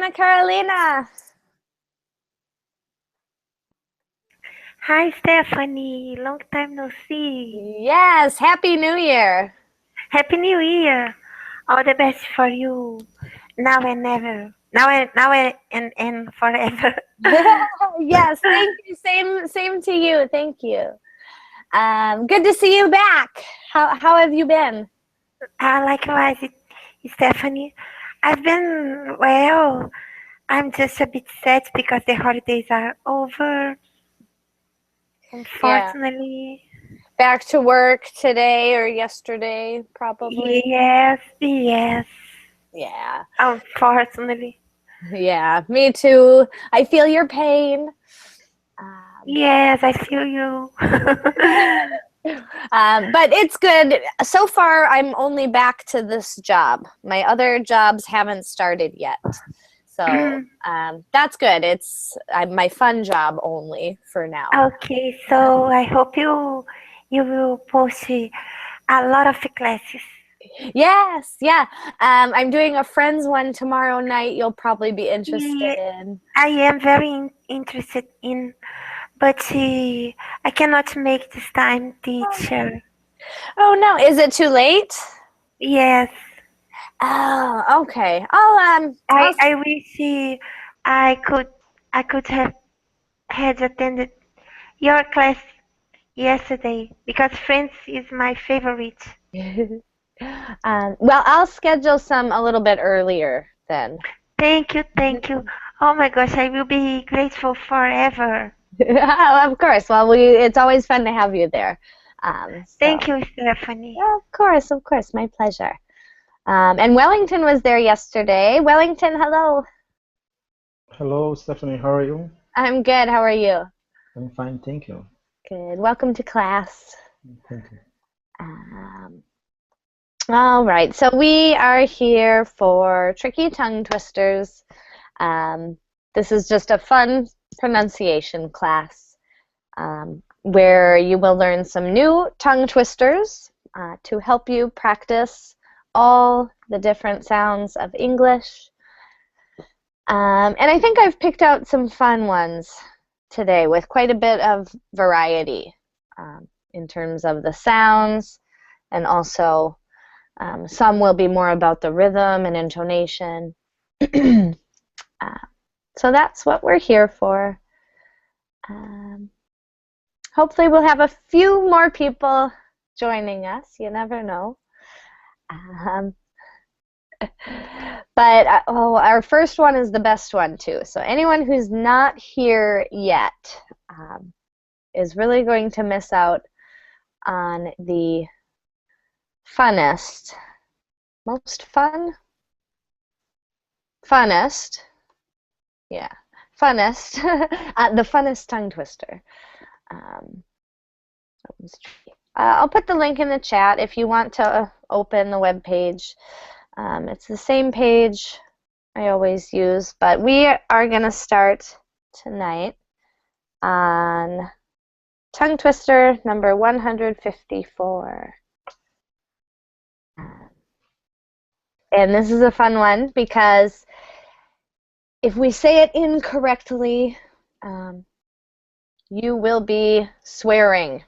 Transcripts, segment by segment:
Ana Carolina. Hi, Stephanie. Long time no see. Yes, Happy New Year. Happy New Year. All the best for you. Now and never. And forever. Yes, thank you. Same to you. Thank you. Good to see you back. How have you been? Likewise, Stephanie. I've been well. I'm just a bit sad because the holidays are over. Yeah. Unfortunately. Back to work today or yesterday, probably. Yes, yes. Yeah. Unfortunately. Yeah, me too. I feel your pain. Yes, I feel you. But it's good. So far, I'm only back to this job. My other jobs haven't started yet. So that's good. It's my fun job only for now. Okay, so I hope you will post a lot of classes. Yes, yeah. I'm doing a friends one tomorrow night. You'll probably be interested Yeah, in. I am very interested in, but I cannot make this time, teacher. Oh no, is it too late? Yes, Oh, okay. I wish I I could have had attended your class yesterday because French is my favorite. Well, I'll schedule some a little bit earlier then. Thank you, thank you. Oh my gosh, I will be grateful forever. Of course. Well, it's always fun to have you there. Thank you, Stephanie. Yeah, of course, my pleasure. And Wellington was there yesterday. Wellington, hello. Hello, Stephanie. How are you? I'm good. How are you? I'm fine, thank you. Good. Welcome to class. Thank you. Um, all right. So we are here for Tricky Tongue Twisters. This is just a fun pronunciation class where you will learn some new tongue twisters to help you practice all the different sounds of English. And I think I've picked out some fun ones today with quite a bit of variety in terms of the sounds, and also some will be more about the rhythm and intonation. So that's what we're here for. Hopefully we'll have a few more people joining us. You never know. But our first one is the best one too. So anyone who's not here yet is really going to miss out on the funnest, most fun, funnest, yeah, funnest, the funnest tongue twister. I'll put the link in the chat if you want to open the web page. It's the same page I always use, but we are going to start tonight on tongue twister number 154. And this is a fun one because if we say it incorrectly, you will be swearing.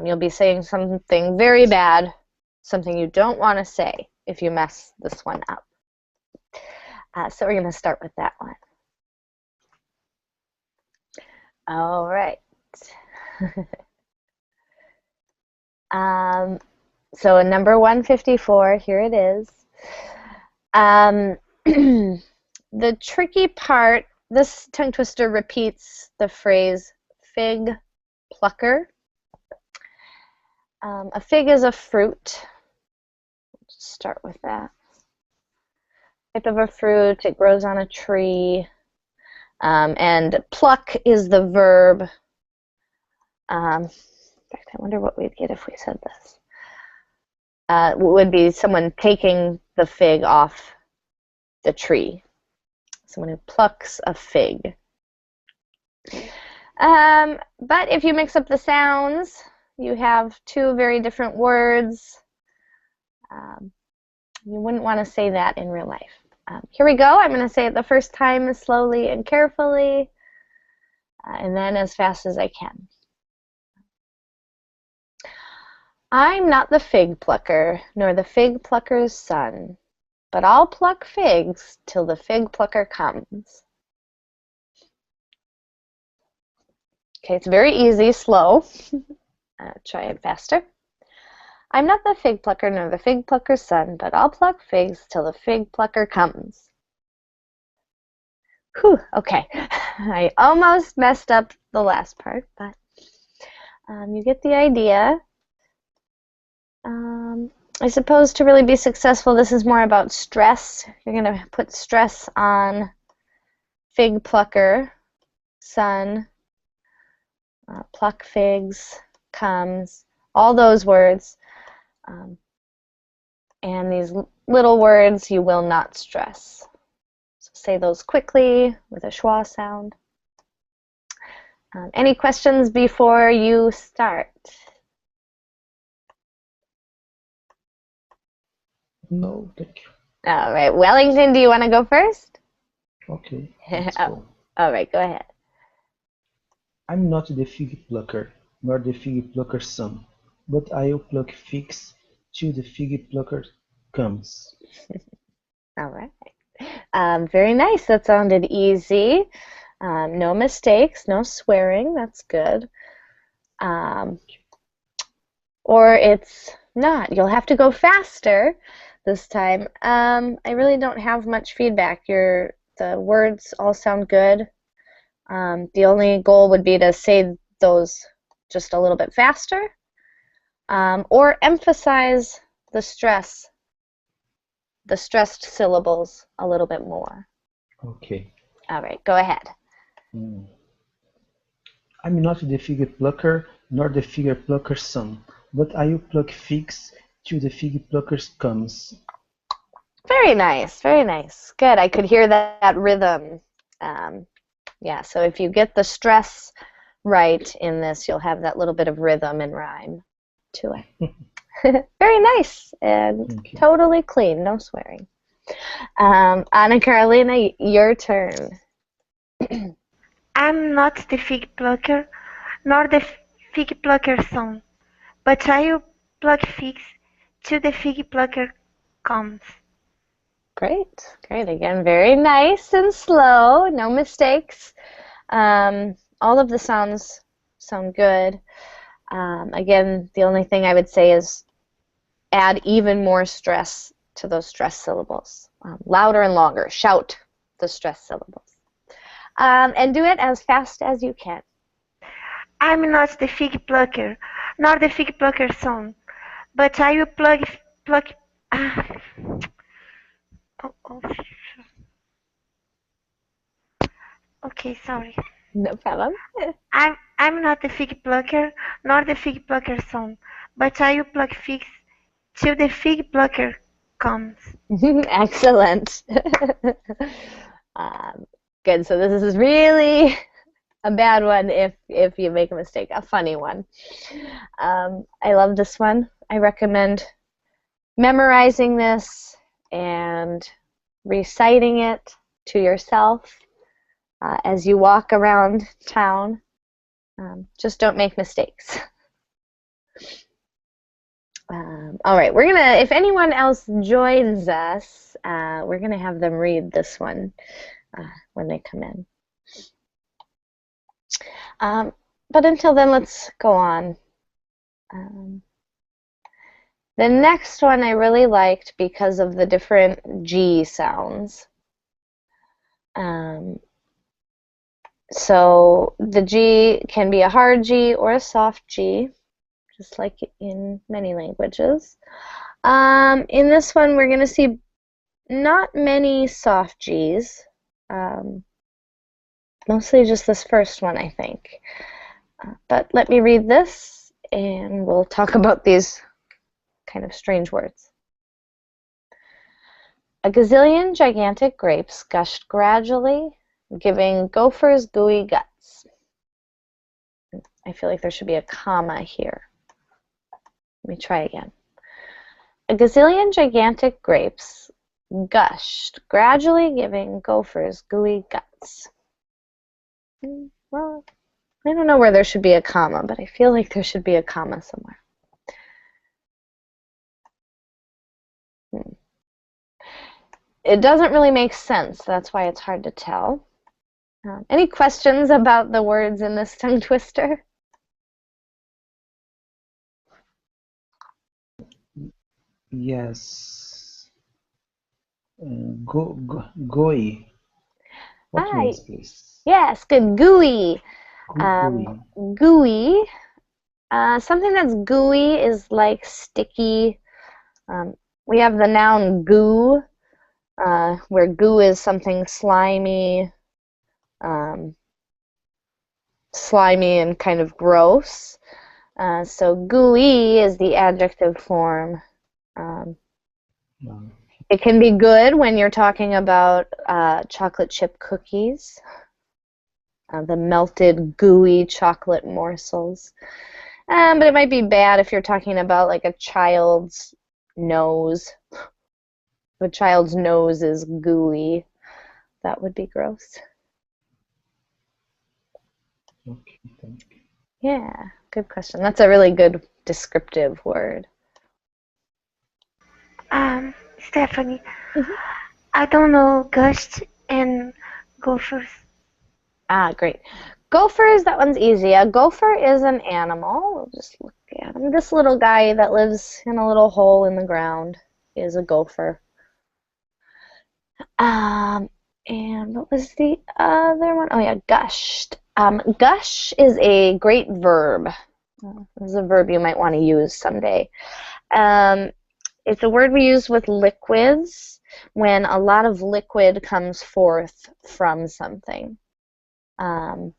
You'll be saying something very bad, something you don't want to say if you mess this one up. So we're going to start with that one. All right. So number 154, here it is. The tricky part, this tongue twister repeats the phrase fig plucker. A fig is a fruit. Let's start with that. Type of a fruit, it grows on a tree. And pluck is the verb. In fact, I wonder what we'd get if we said this. Would be someone taking the fig off the tree. Someone who plucks a fig. But if you mix up the sounds, you have two very different words. You wouldn't want to say that in real life. Here we go. I'm going to say it the first time slowly and carefully, and then as fast as I can. I'm not the fig plucker, nor the fig plucker's son, but I'll pluck figs till the fig plucker comes. Okay, it's very easy, slow. Try it faster. I'm not the fig plucker nor the fig plucker's son, but I'll pluck figs till the fig plucker comes. Whew, okay. I almost messed up the last part, but you get the idea. I suppose to really be successful, this is more about stress. You're going to put stress on fig plucker, son, pluck figs, comes, all those words. And these little words you will not stress. So say those quickly with a schwa sound. Any questions before you start? No, thank you. All right, Wellington, do you want to go first? Okay, let's go. All right, go ahead. I'm not the fig plucker, nor the fig plucker's son, but I'll pluck figs till the fig plucker comes. All right. Very nice. That sounded easy. No mistakes, no swearing. That's good. Or it's not. You'll have to go faster this time. I really don't have much feedback. The words all sound good. The only goal would be to say those just a little bit faster, or emphasize the stressed syllables a little bit more. Okay. All right, go ahead. I'm not the fig plucker, nor the fig plucker's son, but I'll pluck figs till the fig plucker comes. Very nice, very nice. Good. I could hear that rhythm. Yeah, so if you get the stress right in this, you'll have that little bit of rhythm and rhyme to it. Very nice and totally clean, no swearing. Anna Carolina, your turn. I'm not the fig plucker, nor the fig plucker's son, but I'll pluck figs till the fig plucker comes. Great, great. Again, very nice and slow, no mistakes. All of the sounds sound good. Again, the only thing I would say is add even more stress to those stress syllables. Louder and longer. Shout the stress syllables. And do it as fast as you can. I'm not the fig plucker, nor the fig plucker's son, but I will pluck. Oh, okay, sorry. No problem. I'm not the fig plucker, nor the fig plucker's son, but I will pluck figs till the fig plucker comes. Excellent. Good. So this is really a bad one if you make a mistake, a funny one. I love this one. I recommend memorizing this and reciting it to yourself as you walk around town. Just don't make mistakes. All right, we're gonna, if anyone else joins us, we're gonna have them read this one when they come in. But until then, let's go on. The next one I really liked because of the different G sounds. So the G can be a hard G or a soft G, just like in many languages. In this one, we're going to see not many soft Gs, mostly just this first one, I think. But let me read this, and we'll talk about these kind of strange words. A gazillion gigantic grapes gushed gradually, giving gophers gooey guts. I feel like there should be a comma here. Let me try again. A gazillion gigantic grapes gushed, gradually giving gophers gooey guts. Well, I don't know where there should be a comma, but I feel like there should be a comma somewhere. It doesn't really make sense. That's why it's hard to tell. Any questions about the words in this tongue twister? Yes. Gooey. What Hi. means, please? Yes, good. Gooey. Gooey. Gooey. Something that's gooey is like sticky. We have the noun goo, where goo is something slimy, slimy and kind of gross. So gooey is the adjective form. No. It can be good when you're talking about chocolate chip cookies, the melted gooey chocolate morsels. But it might be bad if you're talking about like a child's nose. If a child's nose is gooey, that would be gross. Okay, thank you. Yeah, good question. That's a really good descriptive word. Stephanie, I don't know ghost and gophers. Great. Gophers, that one's easy. A gopher is an animal. We'll just look at him. This little guy that lives in a little hole in the ground is a gopher. And what was the other one? Oh yeah, gushed. Gush is a great verb. This is a verb you might want to use someday. It's a word we use with liquids when a lot of liquid comes forth from something. For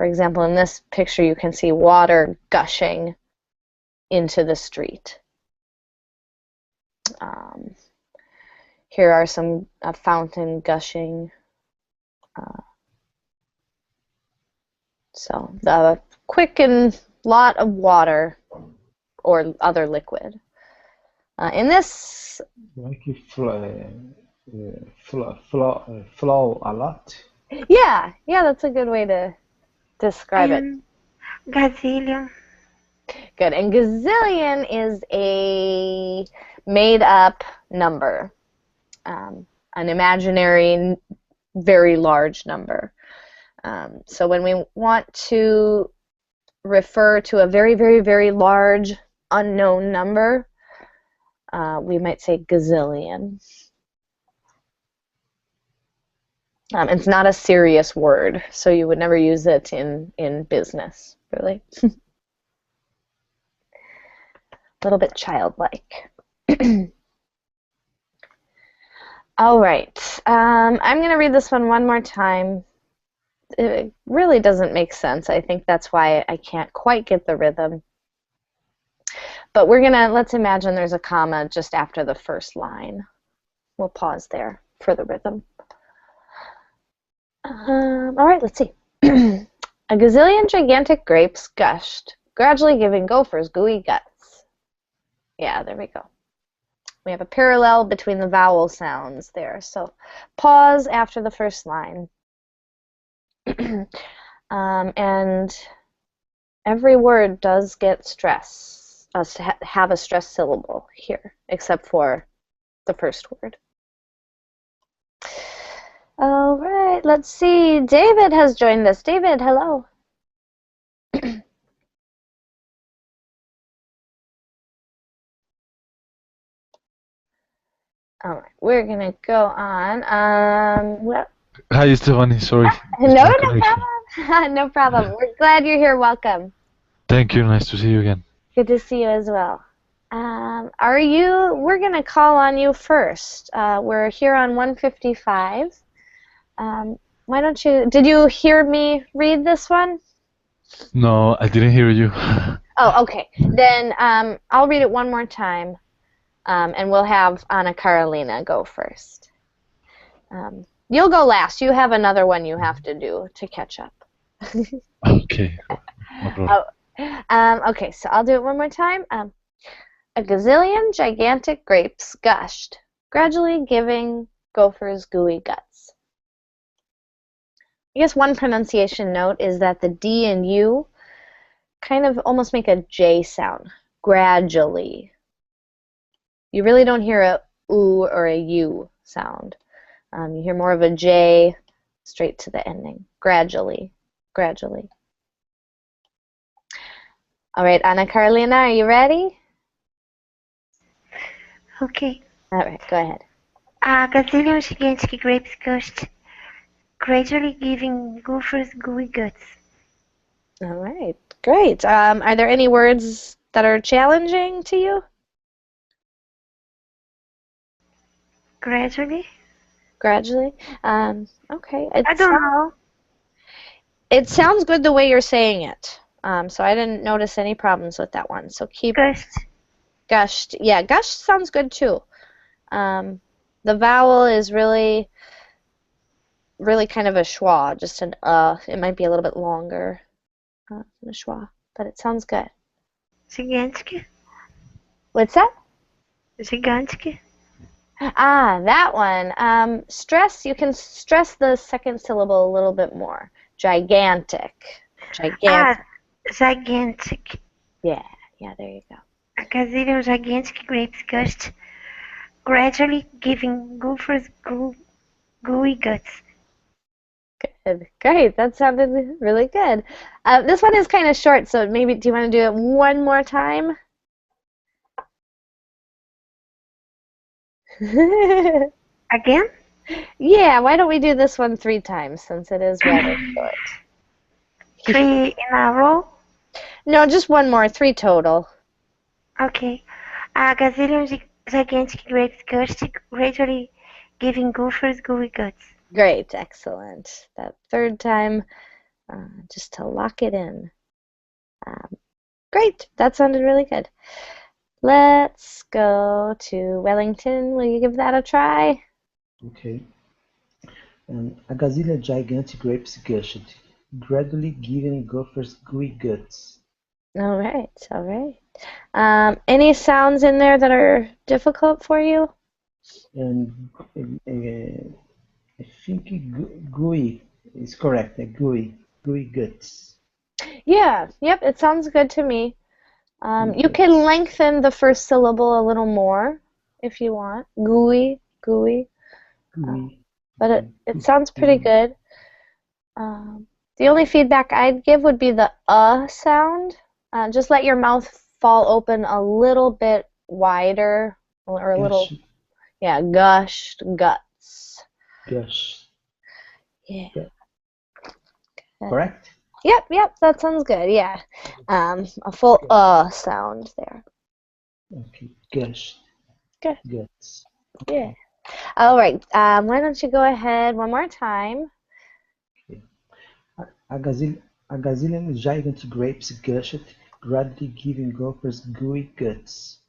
example, in this picture, you can see water gushing into the street. Here are some fountain gushing. So the quick and lot of water or other liquid. In this, Like you flow a lot. yeah, that's a good way to describe it. And gazillion. Good. And gazillion is a made-up number, an imaginary, very large number. So when we want to refer to a very, very, very large unknown number, we might say gazillion. It's not a serious word, so you would never use it in business, really. A little bit childlike. All right. I'm going to read this one more time. It really doesn't make sense. I think that's why I can't quite get the rhythm. But let's imagine there's a comma just after the first line. We'll pause there for the rhythm. All right, let's see. A gazillion gigantic grapes gushed, gradually giving gophers gooey guts. Yeah, there we go. We have a parallel between the vowel sounds there. So pause after the first line. And every word does get stress, have a stress syllable here, except for the first word. All right, let's see. David has joined us. David, hello. All right, we're going to go on. Hi, Stephanie. Sorry. No problem. No problem. We're glad you're here. Welcome. Thank you. Nice to see you again. Good to see you as well. We're going to call on you first. We're here on 155. Why don't did you hear me read this one? No, I didn't hear you. Oh, okay. Then I'll read it one more time, and we'll have Anna Carolina go first. You'll go last. You have another one you have to do to catch up. Okay. No problem. Okay, so I'll do it one more time. A gazillion gigantic grapes gushed, gradually giving gophers gooey guts. I guess one pronunciation note is that the D and U kind of almost make a J sound, gradually. You really don't hear a oo or a U sound. You hear more of a J straight to the ending, gradually, gradually. All right, Anna Carolina, are you ready? Okay. All right, go ahead. A gazillion gigantic grapes gushed, gradually giving gophers gooey guts. All right, great. Are there any words that are challenging to you? Gradually? Gradually? Okay. I don't know. It sounds good the way you're saying it. So I didn't notice any problems with that one. So keep Gushed. gushed. Yeah, gushed sounds good too. The vowel is really kind of a schwa, just an It might be a little bit longer than a schwa, but it sounds good. Gigantic? What's that? Gigantic? Ah, that one. You can stress the second syllable a little bit more. Gigantic. Gigantic. Gigantic. Yeah, there you go. A gazillion gigantic grapes gushed, gradually giving gophers gooey guts. Good. Great. That sounded really good. This one is kind of short, so maybe do you want to do it one more time? Again? Yeah, why don't we do this one 3 times since it is rather short? 3 in a row? No, just one more, 3 total. Okay. A gazillion gigantic grapes gushed, gradually giving gophers gooey guts. Great, excellent. That 3rd time, just to lock it in. Great, that sounded really good. Let's go to Wellington. Will you give that a try? Okay. A gazillion gigantic grapes gushed, gradually giving gophers gooey guts. All right. Any sounds in there that are difficult for you? And I think gooey is correct. Gooey guts. Yeah, yep, it sounds good to me. You can lengthen the first syllable a little more if you want. Gooey. Gooey. But it sounds pretty good. The only feedback I'd give would be the sound. Just let your mouth fall open a little bit wider, or a little, gushed, guts. Gush. Yeah. Correct? Yep, that sounds good, yeah. A full sound there. Okay, gush. Good. Guts. Yeah. All right, why don't you go ahead one more time? A gazillion gigantic grapes gushed, gradually giving gophers gooey guts.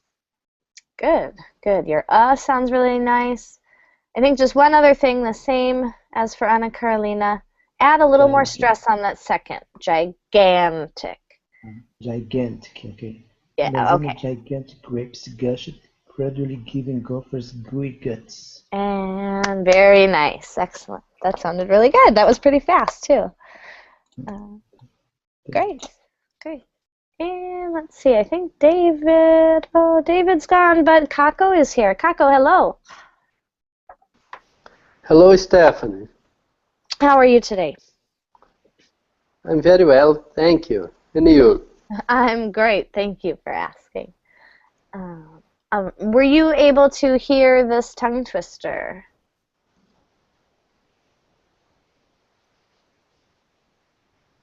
Good. Your sounds really nice. I think just one other thing, the same as for Anna Carolina, add a little more stress on that second. Gigantic. Gigantic, okay. Yeah, okay. Gigantic grapes gushed, gradually giving gophers gooey guts. And very nice. Excellent. That sounded really good. That was pretty fast, too. Great. And let's see, I think David's gone, but Kako is here. Kako, hello. Hello, Stephanie. How are you today? I'm very well, thank you. And you? I'm great. Thank you for asking. Were you able to hear this tongue twister?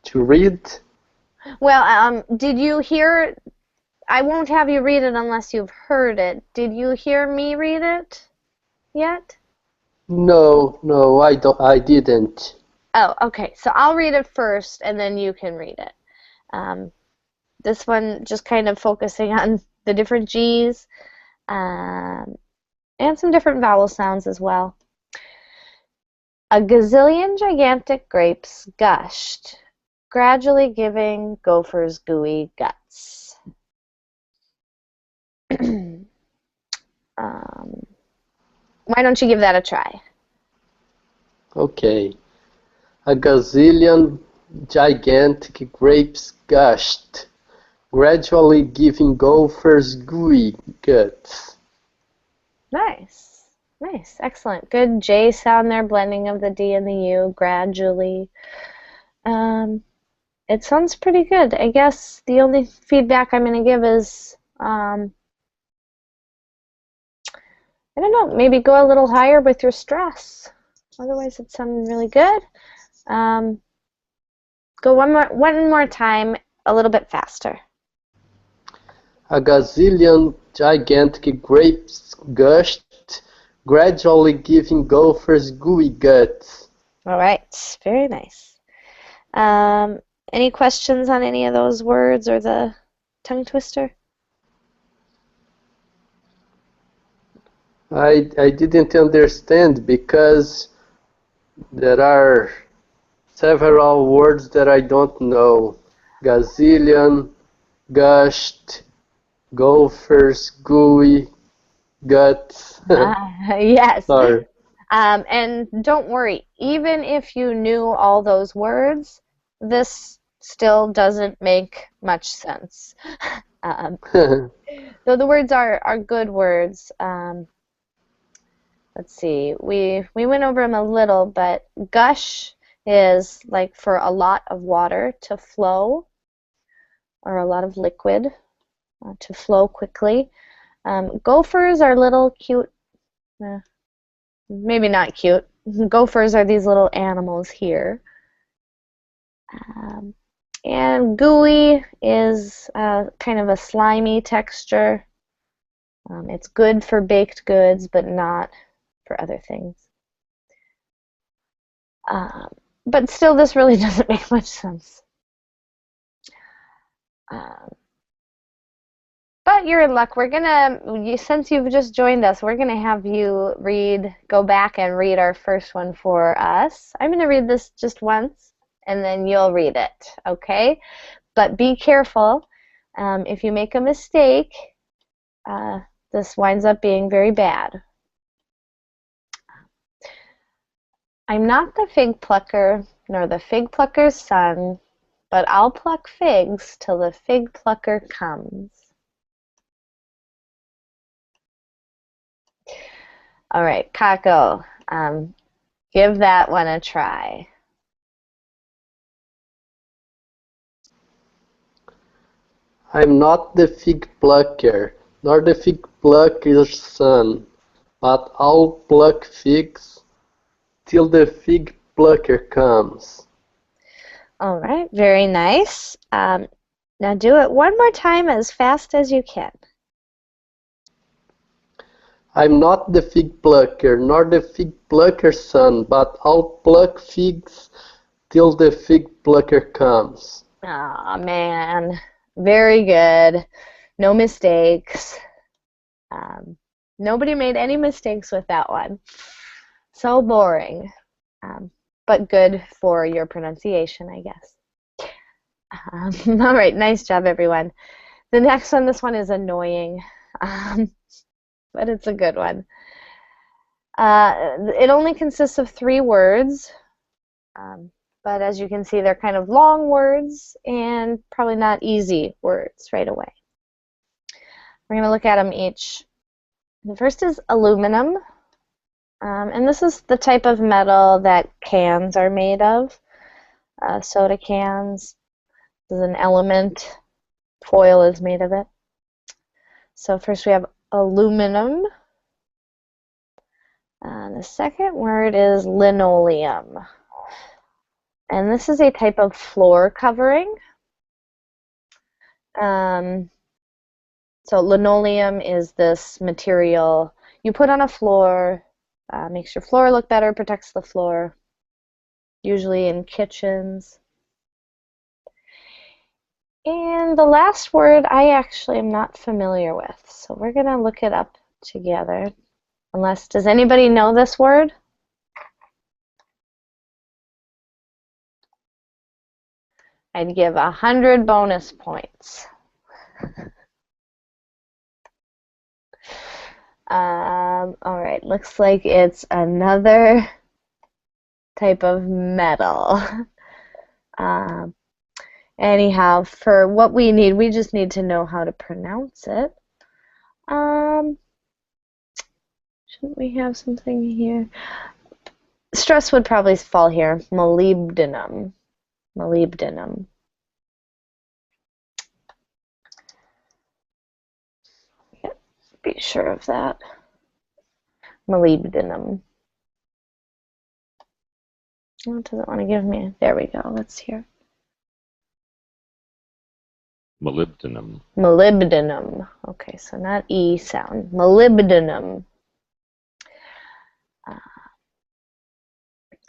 To read? Well, did you hear? I won't have you read it unless you've heard it. Did you hear me read it yet? No, I didn't. Oh, okay. So I'll read it first, and then you can read it. This one just kind of focusing on the different G's and some different vowel sounds as well. A gazillion gigantic grapes gushed, gradually giving gophers gooey guts. why don't you give that a try? Okay. A gazillion gigantic grapes gushed, gradually giving gophers gooey guts. Nice. Nice. Excellent. Good J sound there, blending of the D and the U gradually. It sounds pretty good. I guess the only feedback I'm going to give is, I don't know, maybe go a little higher with your stress. Otherwise, it's sounding really good. Go one more time, a little bit faster. A gazillion gigantic grapes gushed, gradually giving gophers gooey guts. All right. Very nice. Any questions on any of those words or the tongue twister? I didn't understand because there are several words that I don't know. Gazillion, gushed, gophers, gooey, guts. Yes. Sorry. And don't worry, even if you knew all those words, this still doesn't make much sense. Though the words are good words. Let's see, we went over them a little, but gush is like for a lot of water to flow, or a lot of liquid to flow quickly. Gophers are little cute, maybe not cute. Gophers are these little animals here. And gooey is kind of a slimy texture. It's good for baked goods, but not for other things. But still, this really doesn't make much sense. But you're in luck. We're gonna, since you've just joined us, we're gonna have you go back and read our first one for us. I'm gonna read this just once, and then you'll read it, okay? But be careful. If you make a mistake, this winds up being very bad. I'm not the fig plucker, nor the fig plucker's son, but I'll pluck figs till the fig plucker comes. All right, Kako, give that one a try. I'm not the fig plucker, nor the fig plucker's son, but I'll pluck figs till the fig plucker comes. All right, very nice. Now do it one more time as fast as you can. I'm not the fig plucker, nor the fig plucker's son, but I'll pluck figs till the fig plucker comes. Aw, man. Very good. No mistakes. Nobody made any mistakes with that one. So boring. But good for your pronunciation, I guess. All right, nice job, everyone. The next one, this one is annoying. But it's a good one. It only consists of 3 words, but as you can see, they're kind of long words and probably not easy words right away. We're going to look at them each. The first is aluminum, and this is the type of metal that cans are made of. Soda cans. This is an element. Foil is made of it. So first we have aluminum. The second word is linoleum. And this is a type of floor covering. So linoleum is this material you put on a floor, makes your floor look better, protects the floor, usually in kitchens. And the last word I actually am not familiar with, so we're going to look it up together. Does anybody know this word? I'd give 100 bonus points. All right, looks like it's another type of metal. Anyhow, for what we need, we just need to know how to pronounce it. Shouldn't we have something here? Stress would probably fall here. Molybdenum. Molybdenum. Yeah, be sure of that. Molybdenum. Oh, it doesn't want to give me. There we go. Let's hear. Molybdenum. Molybdenum. Okay, so not E sound. Molybdenum.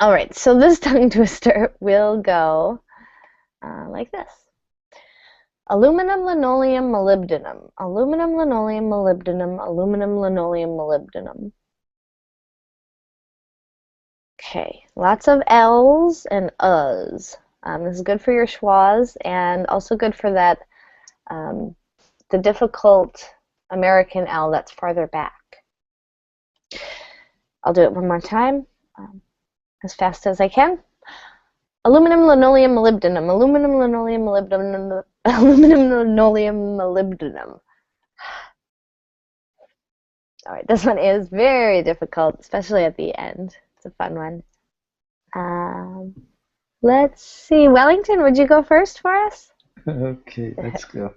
All right, so this tongue twister will go like this. Aluminum, linoleum, molybdenum. Aluminum, linoleum, molybdenum. Aluminum, linoleum, molybdenum. Okay, lots of L's and U's. This is good for your schwas and also good for that, the difficult American L that's farther back. I'll do it one more time, as fast as I can. Aluminum, linoleum, molybdenum. Aluminum, linoleum, molybdenum. Aluminum, linoleum, molybdenum. All right, this one is very difficult, especially at the end. It's a fun one. Let's see. Wellington, would you go first for us? Okay, let's go.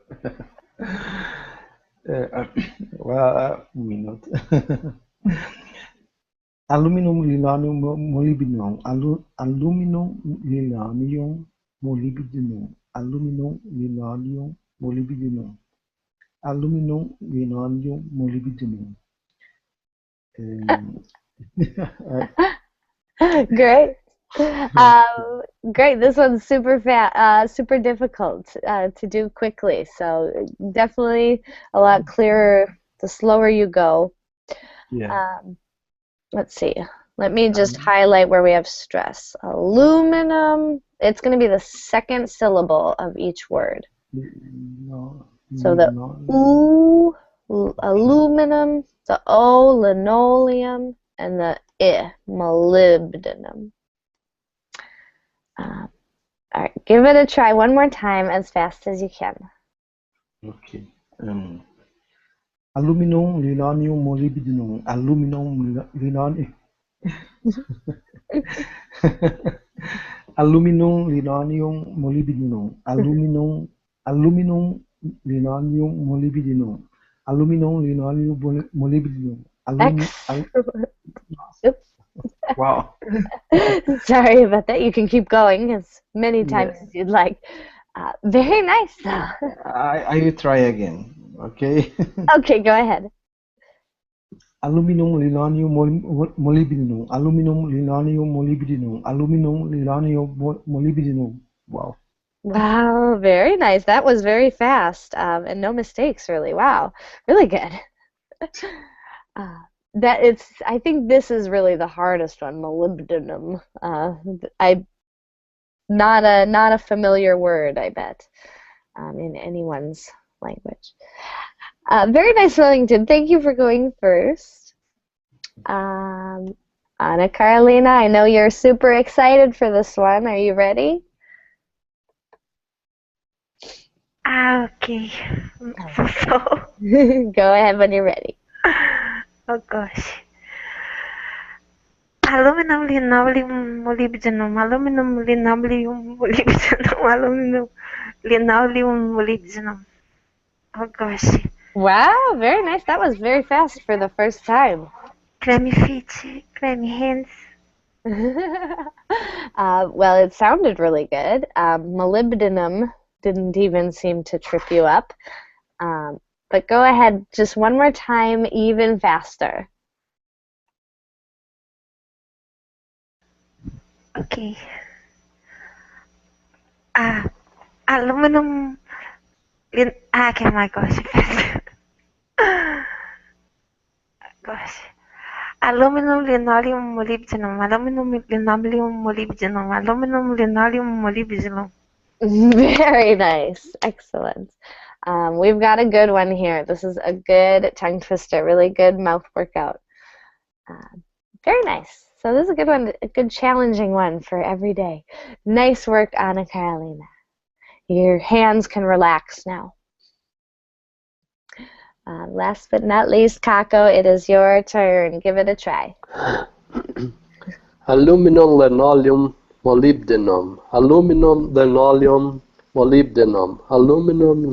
Well, we not. Aluminum, linoleum, molybdenum. Aluminum, linoleum, molybdenum. Aluminum, linoleum, molybdenum. Aluminum, linoleum, molybdenum. Great. Great. This one's super super difficult to do quickly. So definitely a lot clearer the slower you go. Yeah. Let's see. Let me just highlight where we have stress. Aluminum. It's going to be the second syllable of each word. So the oo, aluminum, the o, linoleum, and the I, molybdenum. All right, give it a try one more time as fast as you can. Okay. Aluminum, linoleum, molybdenum. Aluminum, linoleum. Aluminum, linoleum, molybdenum. Aluminum, linoleum, molybdenum. Aluminum, linoleum, molybdenum. Excellent. Oops. Wow. Sorry about that. You can keep going as many times as you'd like. Very nice, though. I will try again. Okay. Okay, go ahead. Aluminum, linoleum, molybdenum. Aluminum, linoleum, molybdenum. Aluminum, linoleum, molybdenum. Wow. Wow, very nice. That was very fast, and no mistakes, really. Wow, really good. I think this is really the hardest one, molybdenum. Not a familiar word, I bet, in anyone's language. Very nice, Wellington. Thank you for going first. Anna Carolina, I know you're super excited for this one. Are you ready? Okay. So, Go ahead when you're ready. oh gosh. Aluminum, linoleum, molybdenum. Aluminum, linoleum, molybdenum. Aluminum, linoleum, molybdenum. Oh gosh. Wow, very nice. That was very fast for the first time. Clammy feet, clammy hands. Well, it sounded really good. Molybdenum didn't even seem to trip you up. But go ahead just one more time, even faster. Okay. Aluminum. Okay, my gosh. Gosh. Aluminum, linoleum, molybdenum. Aluminum, linoleum, molybdenum. Aluminum, linoleum, molybdenum. Very nice. Excellent. We've got a good one here. This is a good tongue twister, really good mouth workout. Very nice. So this is a good one, a good challenging one for every day. Nice work, Anna Carolina. Your hands can relax now. Last but not least, Kako, it is your turn. Give it a try. Aluminum, linoleum, molybdenum. Aluminum, linoleum, molybdenum. Aluminum,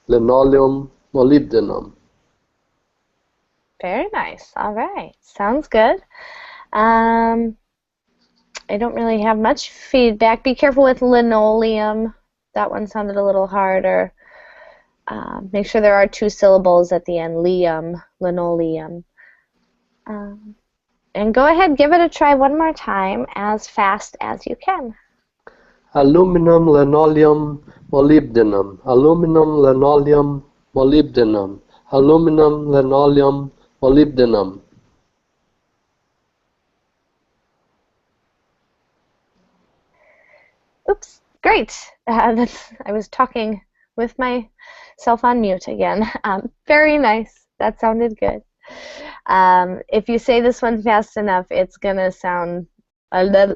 linoleum, molybdenum. Very nice. All right. Sounds good. I don't really have much feedback. Be careful with linoleum. That one sounded a little harder. Make sure there are 2 syllables at the end. Lium, linoleum. And go ahead, give it a try one more time as fast as you can. Aluminum, linoleum, molybdenum. Aluminum, linoleum, molybdenum. Aluminum, linoleum, molybdenum. Oops, great. I was talking with myself on mute again. Very nice. That sounded good. If you say this one fast enough, it's gonna sound yeah,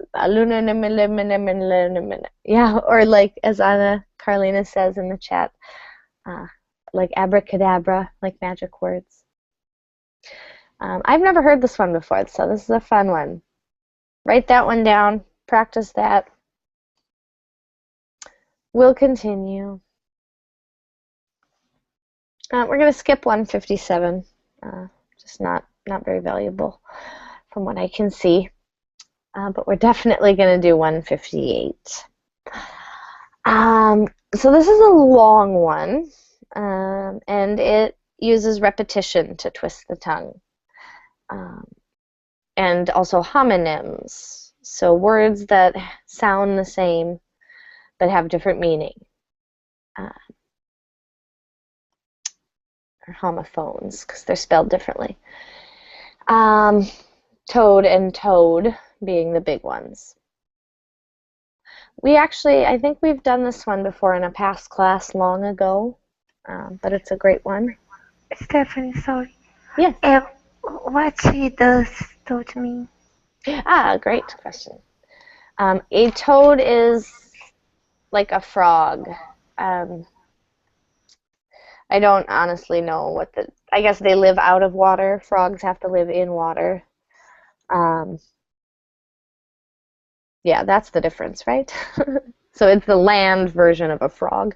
or like as Anna Carolina says in the chat, like abracadabra, like magic words. I've never heard this one before, so this is a fun one. Write that one down, practice that. We'll continue. We're going to skip 157, just not very valuable from what I can see. But we're definitely going to do 158. So this is a long one, and it uses repetition to twist the tongue. And also homonyms, so words that sound the same but have different meaning. Or homophones, because they're spelled differently. Toad and toad being the big ones. I think we've done this one before in a past class long ago, but it's a great one. Stephanie, sorry. Yes. What does toad mean? Great question. A toad is like a frog. I don't honestly know I guess they live out of water. Frogs have to live in water. Yeah, that's the difference, right? So it's the land version of a frog.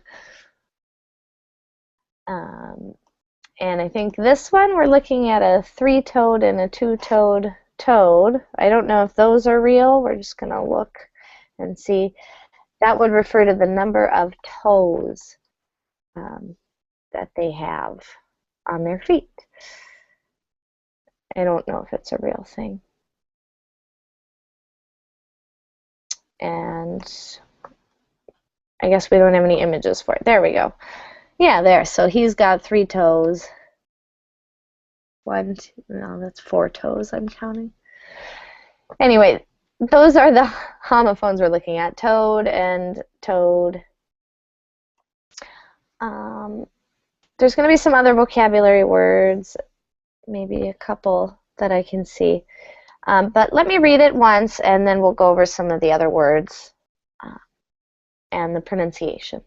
And I think this one we're looking at a 3-toed and a 2-toed toad. I don't know if those are real. We're just going to look and see. That would refer to the number of toes that they have on their feet. I don't know if it's a real thing. And I guess we don't have any images for it. There we go. Yeah, there. So he's got 3 toes. 1, 2, no, that's 4 toes I'm counting. Anyway, those are the homophones we're looking at. Toad and toad. There's going to be some other vocabulary words, maybe a couple that I can see. But let me read it once, and then we'll go over some of the other words and the pronunciation.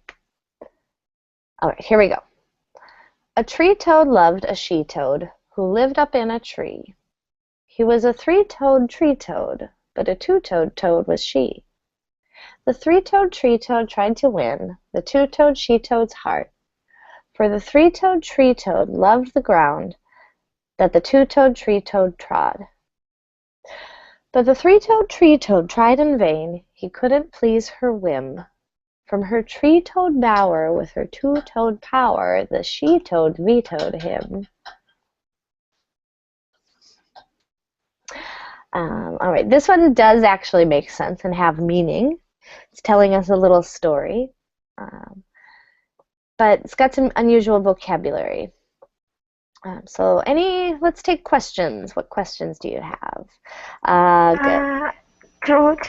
All right, here we go. A tree toad loved a she toad who lived up in a tree. He was a 3-toed tree toad, but a 2-toed toad was she. The 3-toed tree toad tried to win the 2-toed she toad's heart, for the 3-toed tree toad loved the ground that the 2-toed tree toad trod. But the 3-toed tree toad tried in vain, he couldn't please her whim. From her tree-toed bower with her 2-toed power, the she-toad vetoed him. All right, this one does actually make sense and have meaning. It's telling us a little story, but it's got some unusual vocabulary. So let's take questions. What questions do you have? Good. Trod,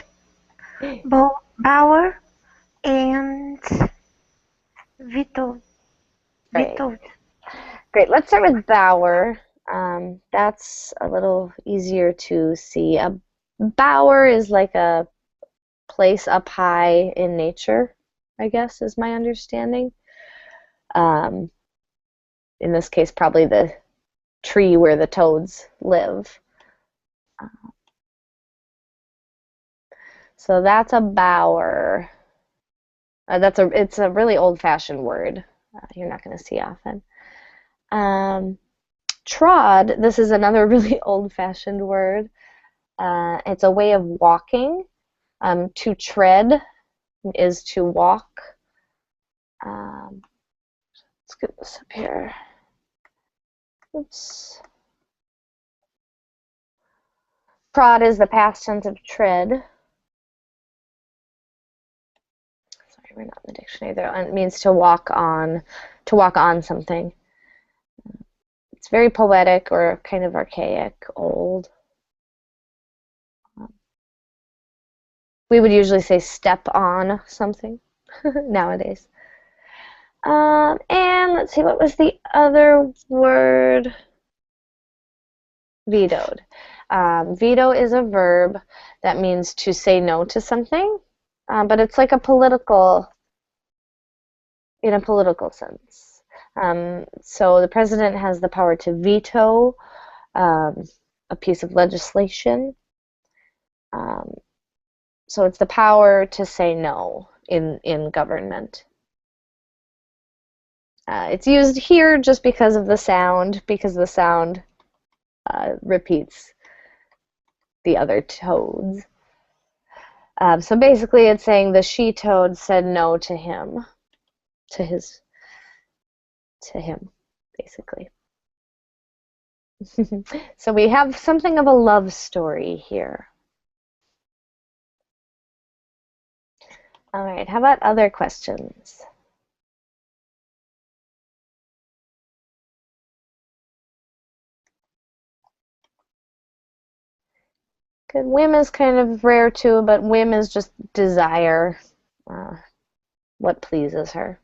bower, and vetoed. Great. Vetoed. Great. Let's start with bower. That's a little easier to see. A bower is like a place up high in nature, I guess, is my understanding. In this case, probably the tree where the toads live. So that's a bower. It's a really old-fashioned word. You're not going to see often. Trod, this is another really old-fashioned word. It's a way of walking. To tread is to walk. Let's get this up here. Oops. Trod is the past tense of tread. Sorry, we're not in the dictionary there. It means to walk on something. It's very poetic or kind of archaic, old. We would usually say step on something nowadays. And let's see, what was the other word? Vetoed. Veto is a verb that means to say no to something, but it's like in a political sense. So the president has the power to veto a piece of legislation. So it's the power to say no in government. It's used here just because of the sound, repeats the other toads. So basically it's saying the she-toad said no to him, to him, basically. So we have something of a love story here. All right, how about other questions? Good. Whim is kind of rare too, but whim is just desire, what pleases her.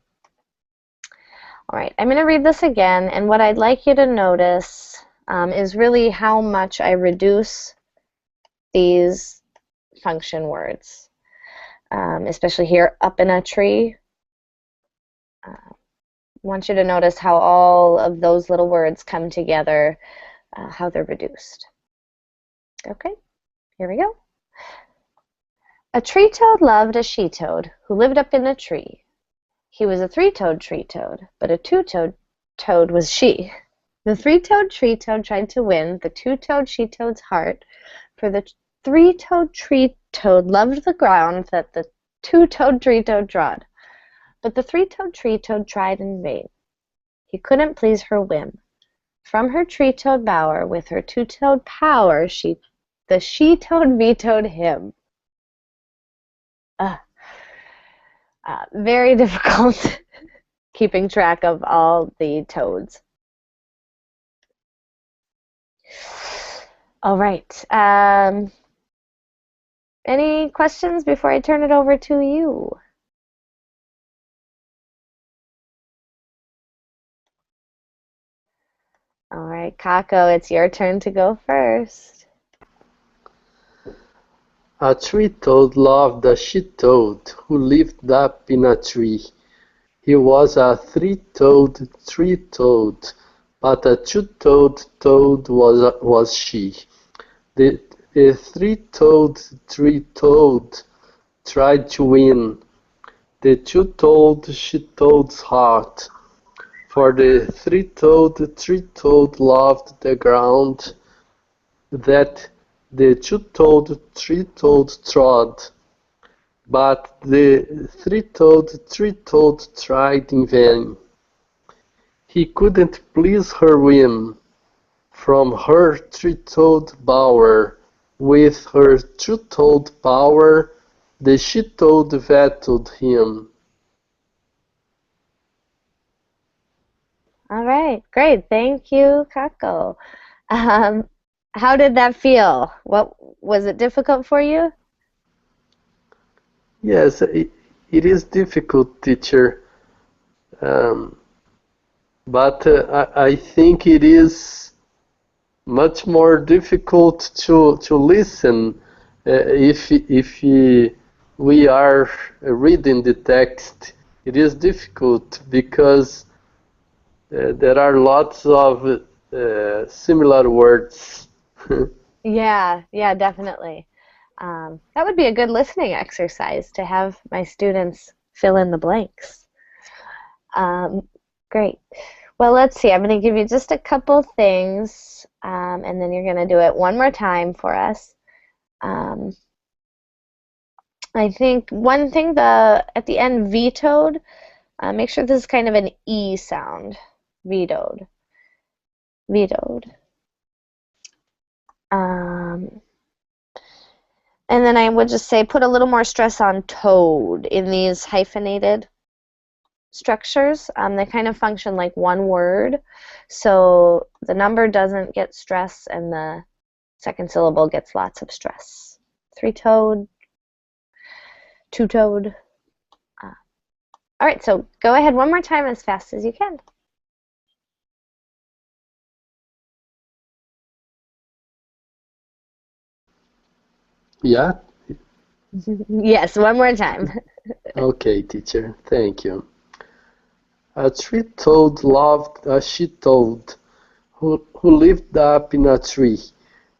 All right, I'm going to read this again, and what I'd like you to notice is really how much I reduce these function words, especially here, up in a tree. I want you to notice how all of those little words come together, how they're reduced. Okay, here we go. A tree toad loved a she toad who lived up in a tree. He was a three-toed tree toad, but a two-toed toad was she. The three-toed tree toad tried to win the two-toed she toad's heart, for the three-toed tree toad loved the ground that the two-toed tree toad trod. But the three-toed tree toad tried in vain. He couldn't please her whim. From her tree-toed bower, with her two-toed power, the she-toad vetoed him. Very difficult keeping track of all the toads. All right. Any questions before I turn it over to you? All right, Kako, it's your turn to go first. A tree-toad loved a she-toad who lived up in a tree. He was a three-toed tree-toad, but a two-toed toad was she. The three-toed tree-toad tried to win the two-toed she-toad's heart, for the three-toed tree-toad loved the ground that the two-toed tree-toad trod, but the three-toed tree-toad tried in vain. He couldn't please her whim. From her three-toed bower, with her two-toed power, the she-toad vetoed him. All right, great. Thank you, Kako. How did that feel? What was it difficult for you? Yes, it is difficult, teacher. but I think it is much more difficult to listen if we are reading the text. It is difficult because there are lots of similar words. Yeah, definitely. That would be a good listening exercise to have my students fill in the blanks. Great. Well, let's see. I'm going to give you just a couple things, and then you're going to do it one more time for us. I think one thing, at the end, vetoed, make sure this is kind of an E sound. Vetoed. Vetoed. And then I would just say put a little more stress on toad in these hyphenated structures. They kind of function like one word, so the number doesn't get stress and the second syllable gets lots of stress. Three-toed, two-toed. All right, so go ahead one more time as fast as you can. Yeah? Yes, one more time. Okay, teacher. Thank you. A three-toed loved a she-toad who lived up in a tree.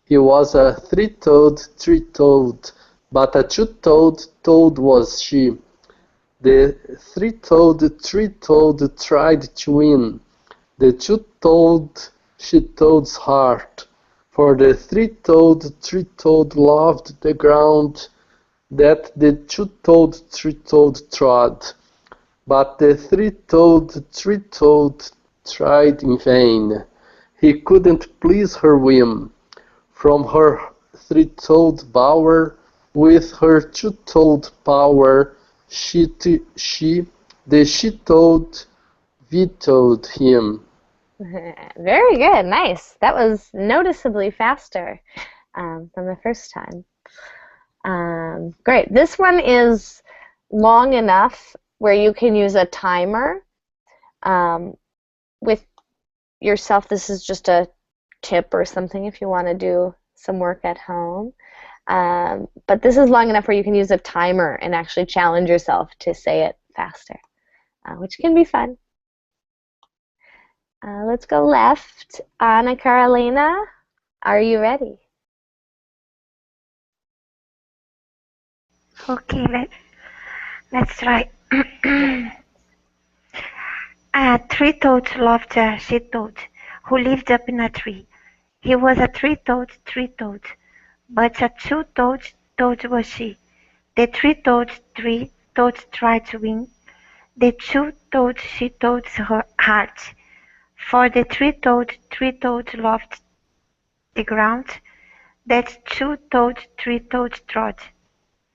He was a three-toed, but a two-toed toad was she. The three-toed tried to win the two-toed she-toad's heart, for the three-toed loved the ground that the two-toed trod. But the three-toed tried in vain. He couldn't please her whim. From her three-toed bower, with her two-toed power, the she-toed vetoed him. Very good, nice. That was noticeably faster than the first time. Great. This one is long enough where you can use a timer. With yourself, this is just a tip or something if you want to do some work at home. But this is long enough where you can use a timer and actually challenge yourself to say it faster, which can be fun. Let's go left. Anna Carolina, are you ready? Okay, let's try. A three-toed loved a she-toad who lived up in a tree. He was a three-toed, but a two-toed toad was she. The three-toed tried to win the two-toed she-toad's heart, for the three-toed loved the ground that three-toed trod.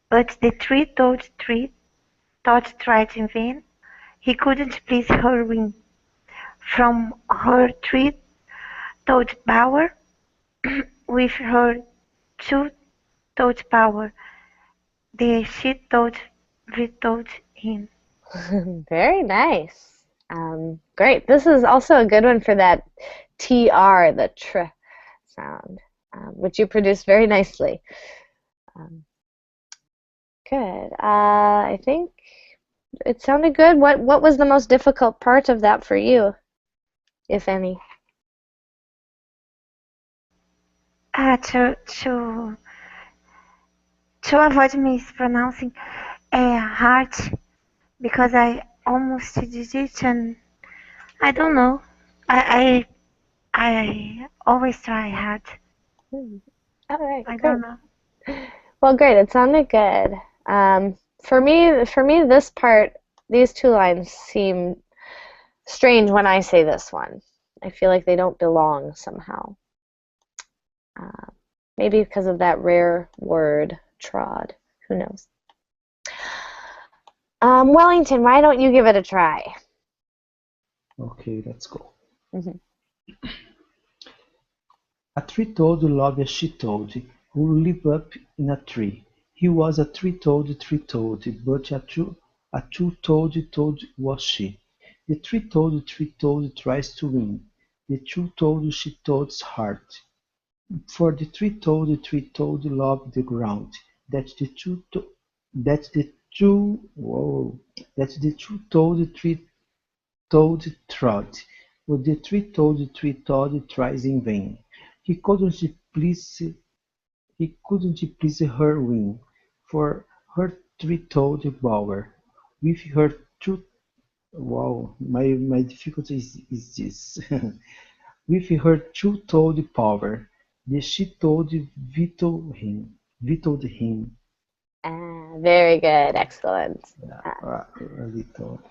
But the three-toed tried in vain. He couldn't please her whim. From her three-toed bower, with her two-toed power, the she-toad vetoed him. Very nice. Great. This is also a good one for that TR, the tr sound, which you produced very nicely. Good. I think it sounded good. What was the most difficult part of that for you, if any? To avoid mispronouncing heart, because I almost did it, and I don't know. I always try hard. All right, I great. don't know. Well, great. It sounded good. For me, this part, these two lines seem strange when I say this one. I feel like they don't belong somehow. Maybe because of that rare word, trod. Who knows? Wellington, why don't you give it a try? Okay, let's go. Mhm. A three-toed loved a she-toad who lived up in a tree. He was a three-toed, but a two-toed toad was she. The three-toed tries to win. The two-toed she-toad's heart. For the three-toed love the ground. That's the two-toed. That's the two. Whoa. That's the two-toed three-toed Trod. But the three-toed tries in vain. He couldn't please. He couldn't please her win. For her three-toed bower. With her two. Wow. My difficulty is this. With her two-toed power, the she-toad vetoed him. Very good, excellent. A little.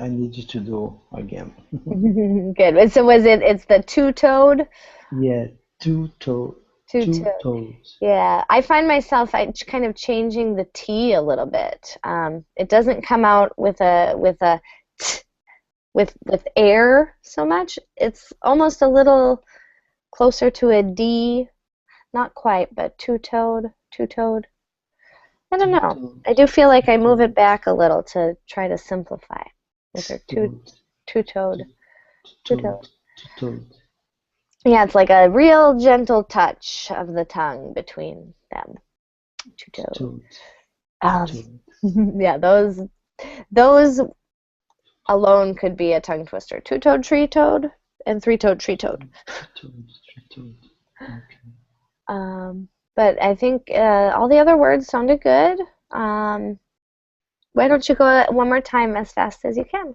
I need you to do again. Good. So it's the two-toed? Yeah, two toes. Yeah, I find myself kind of changing the T a little bit. It doesn't come out with a t with air so much. It's almost a little closer to a D, not quite, but two-toed. I don't know. Two-toed. I do feel like I move it back a little to try to simplify with her two-toed. Two-toed. Yeah, it's like a real gentle touch of the tongue between them. Two-toed. Yeah, those alone could be a tongue twister. Two-toed, tree-toed, and three-toed, tree-toed. Three-toed. Okay. But I think all the other words sounded good. Why don't you go one more time as fast as you can?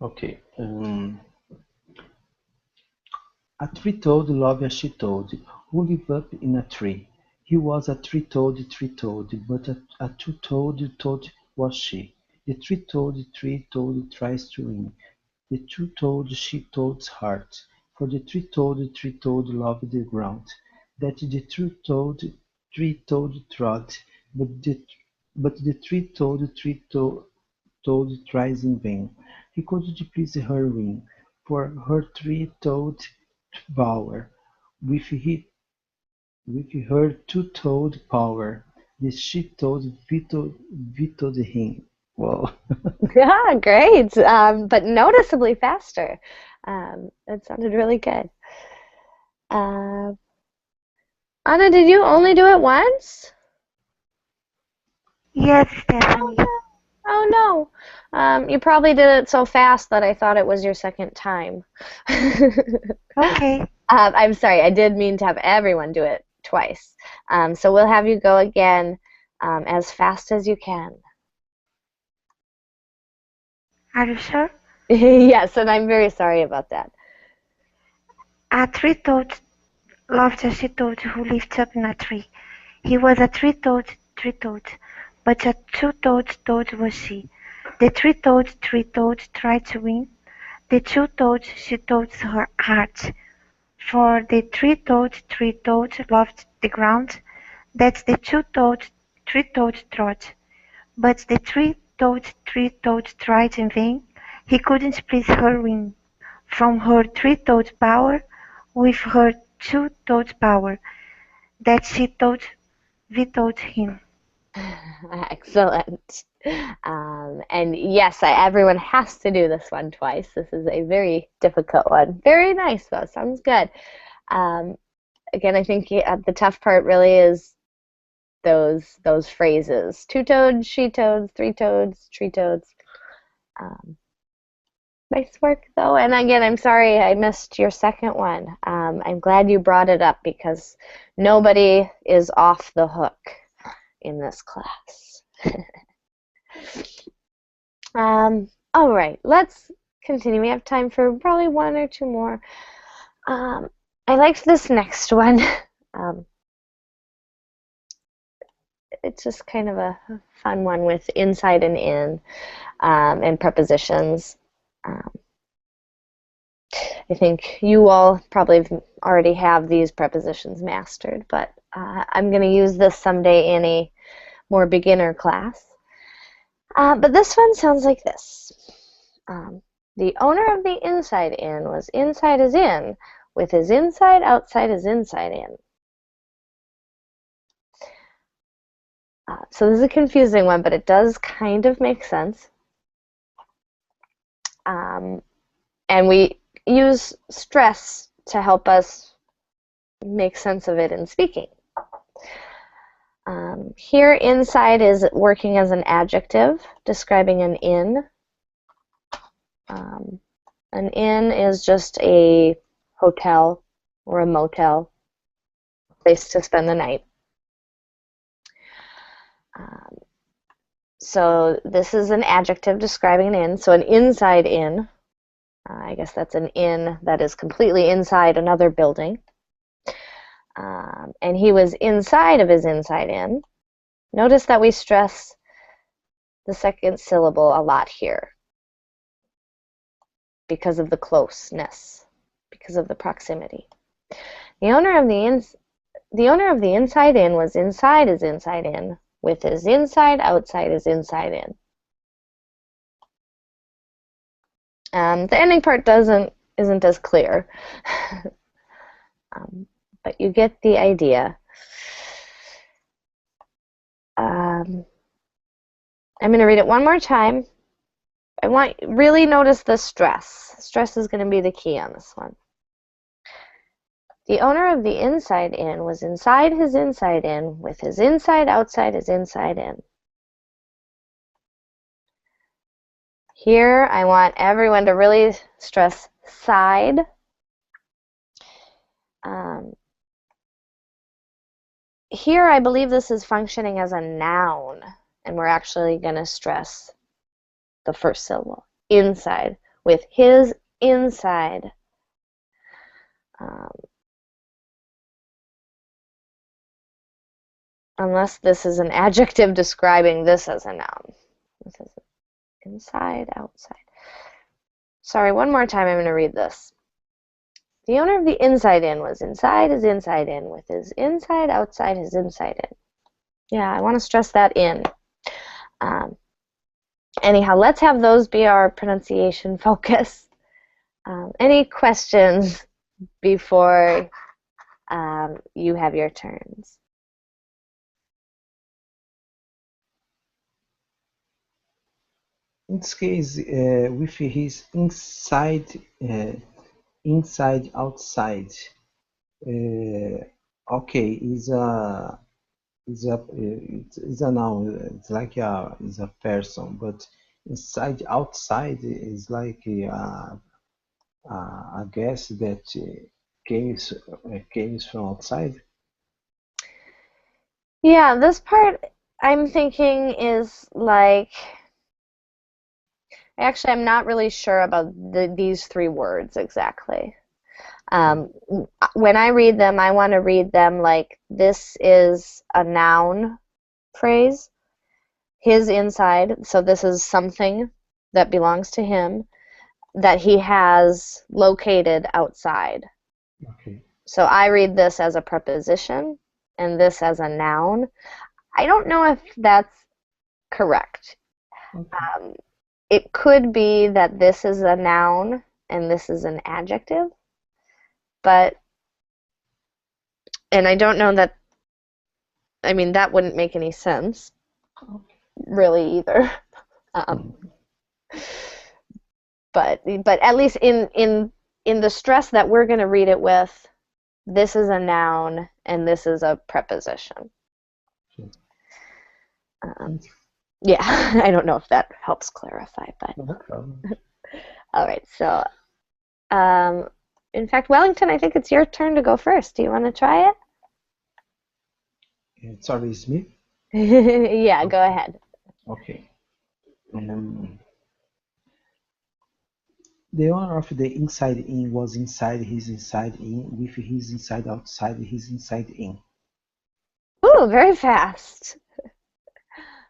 Okay. A three-toed loved a she-toad, who lived up in a tree. He was a three-toed, but a two-toed was she. The three-toed tries to win. The two-toed she-toad's heart. For the three-toed loved the ground. That the three-toed trod, but the three-toed tries in vain. He couldn't please her wing, for her three-toed bower. With her two-toed power, the she-toad vetoed him. Well, Yeah, great. But noticeably faster. That sounded really good. Anna, did you only do it once? Yes, Stephanie. Oh no. You probably did it so fast that I thought it was your second time. Okay. I'm sorry, I did mean to have everyone do it twice. So we'll have you go again as fast as you can. Are you sure? Yes, and I'm very sorry about that. A three-toed loved a she-toad who lived up in a tree. He was a three-toed, but a two-toed was she. The three-toed tried to win. The two-toed she-toad's heart. For the three-toed loved the ground. That's the two-toed trod. But the three-toed tried in vain. He couldn't please her win. From her three-toed power, with her two-toed power, that she-toed vetoed him. Excellent. And yes, everyone has to do this one twice. This is a very difficult one. Very nice, though. Sounds good. Again, I think the tough part really is those phrases. Two-toed, she-toads, three-toads, tree-toads. Nice work, though. And again, I'm sorry I missed your second one. I'm glad you brought it up because nobody is off the hook in this class. All right, let's continue. We have time for probably one or two more. I liked this next one. It's just kind of a fun one with inside and in and prepositions. I think you all probably already have these prepositions mastered, but I'm going to use this someday in a more beginner class. But this one sounds like this. The owner of the Inside Inn was inside as in, with his inside outside as inside in. So this is a confusing one, but it does kind of make sense. And we use stress to help us make sense of it in speaking. Here, inside is working as an adjective, describing an inn. An inn is just a hotel or a motel, place to spend the night. So this is an adjective describing an inn. So an inside inn, I guess that's an inn that is completely inside another building. And he was inside of his inside inn. Notice that we stress the second syllable a lot here because of the closeness, because of the proximity. The owner of the inside inn was inside his inside inn, with his inside outside his inside inn. The ending part isn't as clear, but you get the idea. I'm going to read it one more time. I want really notice the stress. Stress is going to be the key on this one. The owner of the inside inn was inside his inside inn, with his inside outside his inside inn. Here, I want everyone to really stress side. Here, I believe this is functioning as a noun, and we're actually going to stress the first syllable, inside, with his inside. Unless this is an adjective describing this as a noun. This is inside, outside. Sorry, one more time I'm going to read this. The owner of the inside inn was inside his inside inn, with his inside outside his inside inn. Yeah, I want to stress that in. Anyhow, let's have those be our pronunciation focus. Any questions before you have your turns? In this case, with his inside, outside, okay, is a noun. It's like is a person, but inside, outside is like a guess that came from outside. Yeah, this part I'm thinking is like, actually I'm not really sure about these three words exactly. When I read them, I want to read them like this is a noun phrase, his inside, so this is something that belongs to him that he has located outside. Okay. So I read this as a preposition and this as a noun. I don't know if that's correct. Okay. It could be that this is a noun and this is an adjective, and I don't know that, I mean, that wouldn't make any sense, really, either. But at least in the stress that we're going to read it with, this is a noun and this is a preposition. Yeah, I don't know if that helps clarify, but all right. So, in fact, Wellington, I think it's your turn to go first. Do you want to try it? Sorry, it's me. Yeah, go ahead. Okay. The owner of the inside inn was inside his inside inn, with his inside outside his inside inn. Ooh, very fast.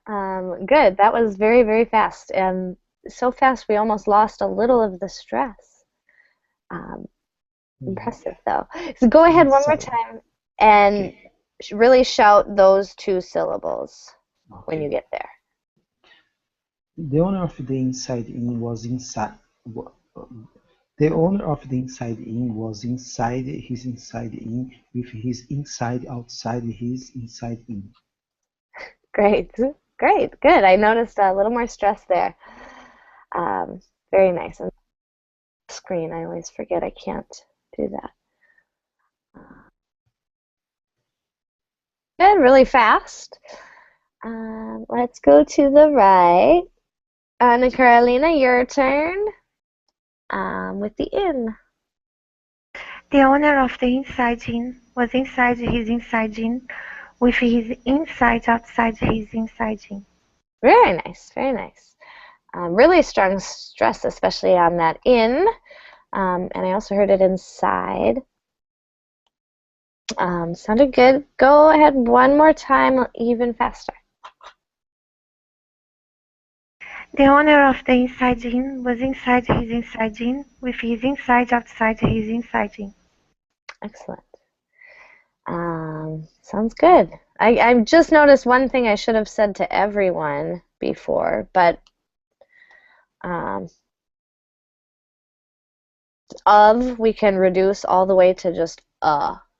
Good. That was very, very fast, and so fast we almost lost a little of the stress. Impressive, though. So go ahead one more time and really shout those two syllables when you get there. The owner of the inside inn was inside. The owner of the inside inn was inside his inside inn, with his inside outside his inside inn. Great, great, good. I noticed a little more stress there. Very nice. And screen, I always forget I can't do that. Good, really fast. Let's go to the right. And Carolina, your turn with the in. The owner of the inside in was inside his inside in, with his inside outside his inside in. Very nice, very nice. Really strong stress, especially on that in. And I also heard it inside. Sounded good. Go ahead one more time, even faster. The owner of the inside in was inside his inside in, with his inside outside his inside in. Excellent. Sounds good. I just noticed one thing I should have said to everyone before, but of we can reduce all the way to just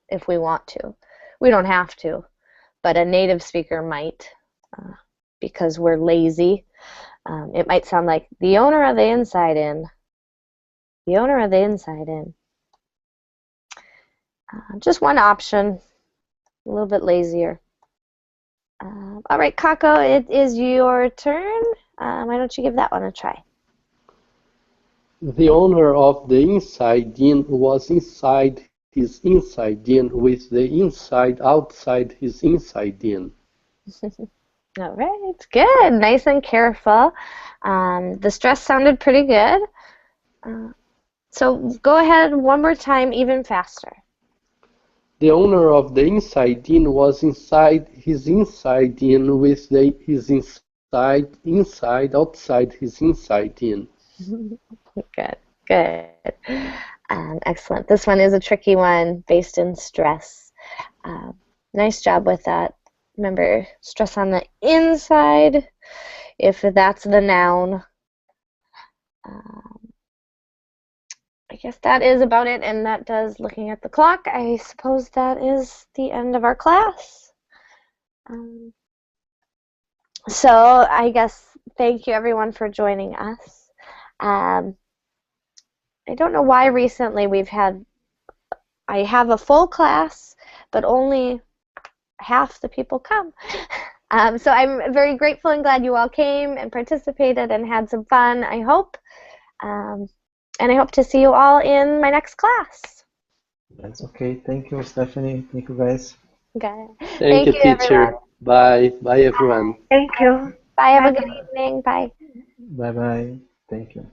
if we want to. We don't have to, but a native speaker might because we're lazy. It might sound like the owner of the inside in. The owner of the inside in. Just one option, a little bit lazier. All right, Kako, it is your turn. Why don't you give that one a try? The owner of the inside in was inside his inside in, with the inside outside his inside in. All right, good. Nice and careful. The stress sounded pretty good. So go ahead one more time, even faster. The owner of the inside in was inside his inside in, with his inside outside his inside in. Good, good. Excellent. This one is a tricky one based in stress. Nice job with that. Remember, stress on the inside, if that's the noun. I guess that is about it, and that does, looking at the clock, I suppose that is the end of our class. So I guess thank you everyone for joining us. I don't know why recently I have a full class, but only half the people come. So I'm very grateful and glad you all came and participated and had some fun, I hope. And I hope to see you all in my next class. That's okay. Thank you, Stephanie. Thank you, guys. Okay. Thank you, teacher. Everyone. Bye. Bye, everyone. Thank you. Bye. Have a Bye-bye. good evening. Bye. Bye-bye. Thank you.